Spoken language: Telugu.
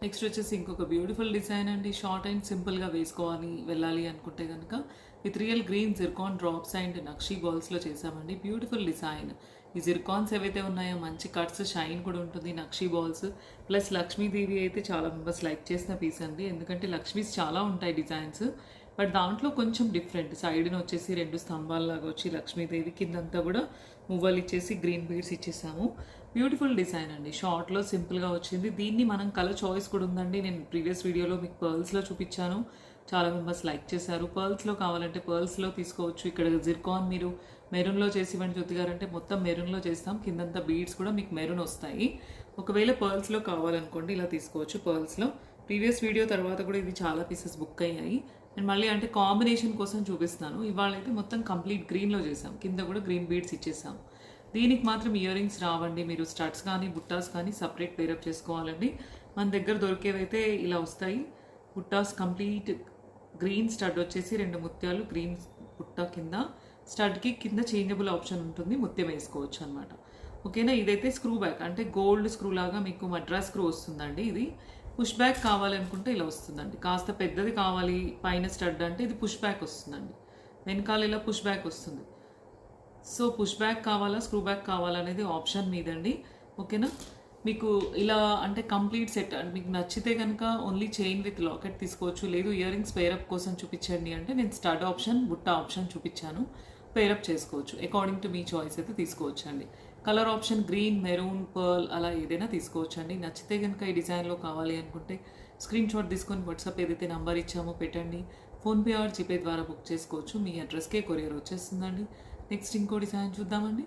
నెక్స్ట్ వచ్చేసి ఇంకొక బ్యూటిఫుల్ డిజైన్ అండి. షార్ట్ అండ్ సింపుల్గా వేసుకోవాలి వెళ్ళాలి అనుకుంటే కనుక with real green zircon drops and nakshi బాల్స్లో చేసామండి. Beautiful design. ఈ జిర్కాన్స్ ఏవైతే ఉన్నాయో మంచి కట్స్, షైన్ కూడా ఉంటుంది. నక్షీ బాల్స్ ప్లస్ లక్ష్మీదేవి అయితే చాలా మెంబర్స్ లైక్ చేసిన పీస్ అండి. ఎందుకంటే లక్ష్మీస్ చాలా ఉంటాయి డిజైన్స్, బట్ దాంట్లో కొంచెం డిఫరెంట్. సైడ్ని వచ్చేసి రెండు స్తంభాల్లాగా వచ్చి లక్ష్మీదేవి, కిందంతా కూడా మువ్వలు ఇచ్చేసి గ్రీన్ బీడ్స్ ఇచ్చేసాము. బ్యూటిఫుల్ డిజైన్ అండి. షార్ట్లో సింపుల్గా వచ్చింది. దీన్ని మనం కలర్ చాయిస్ కూడా ఉందండి. నేను ప్రీవియస్ వీడియోలో మీకు పర్ల్స్లో చూపించాను, చాలా మెంబర్స్ లైక్ చేశారు. పర్ల్స్లో కావాలంటే పర్ల్స్లో తీసుకోవచ్చు. ఇక్కడ జిర్కాన్ మీరు మెరూన్లో చేసి ఇవ్వండి జ్యోతి గారు అంటే మొత్తం మెరూన్లో చేస్తాం. కిందంతా బీడ్స్ కూడా మీకు మెరూన్ వస్తాయి. ఒకవేళ పర్ల్స్లో కావాలనుకోండి ఇలా తీసుకోవచ్చు. పర్ల్స్లో ప్రీవియస్ వీడియో తర్వాత కూడా ఇది చాలా పీసెస్ బుక్ అయ్యాయి. అండ్ మళ్ళీ అంటే కాంబినేషన్ కోసం చూపిస్తున్నాను. ఇవాళ అయితే మొత్తం కంప్లీట్ గ్రీన్లో చేసాం. కింద కూడా గ్రీన్ బీడ్స్ ఇచ్చేసాం. దీనికి మాత్రం ఇయర్ రింగ్స్ రావండి. మీరు స్టడ్స్ కానీ బుట్టాస్ కానీ సపరేట్ పేరప్ చేసుకోవాలండి. మన దగ్గర దొరికేవైతే ఇలా వస్తాయి. బుట్టాస్ కంప్లీట్ గ్రీన్ స్టడ్ వచ్చేసి రెండు ముత్యాలు గ్రీన్ బుట్ట కింద, స్టడ్కి కింద చేంజబుల్ ఆప్షన్ ఉంటుంది, ముత్యం వేసుకోవచ్చు అనమాట. ఓకేనా. ఇదైతే స్క్రూ బ్యాక్ అంటే గోల్డ్ స్క్రూ లాగా మీకు మద్రాస్ స్క్రూ వస్తుందండి. ఇది పుష్ బ్యాక్ కావాలనుకుంటే ఇలా వస్తుందండి. కాస్త పెద్దది కావాలి పైన స్టడ్ అంటే ఇది పుష్ బ్యాక్ వస్తుందండి. వెనకాల ఇలా పుష్ బ్యాక్ వస్తుంది. సో పుష్ బ్యాక్ కావాలా స్క్రూ బ్యాక్ కావాలనేది ఆప్షన్ మీదండి. ఓకేనా. మీకు ఇలా అంటే కంప్లీట్ సెట్ మీకు నచ్చితే కనుక ఓన్లీ చైన్ విత్ లాకెట్ తీసుకోవచ్చు. లేదు ఇయర్ రింగ్స్ పేరప్ కోసం చూపించండి అంటే నేను స్టడ్ ఆప్షన్ బుట్ట ఆప్షన్ చూపించాను, పేరప్ చేసుకోవచ్చు. అకార్డింగ్ టు మీ చాయిస్ అయితే తీసుకోవచ్చు అండి. Colour option green, maroon, pearl అలా ఏదైనా తీసుకోవచ్చు అండి. నచ్చితే కనుక ఈ డిజైన్లో కావాలి అనుకుంటే స్క్రీన్ షాట్ తీసుకొని వాట్సాప్ ఏదైతే నెంబర్ ఇచ్చామో పెట్టండి. ఫోన్పే ఆర్ జీపే ద్వారా బుక్ చేసుకోవచ్చు. మీ అడ్రస్కే కొరియర్ వచ్చేస్తుందండి. నెక్స్ట్ ఇంకో డిజైన్ చూద్దామండి.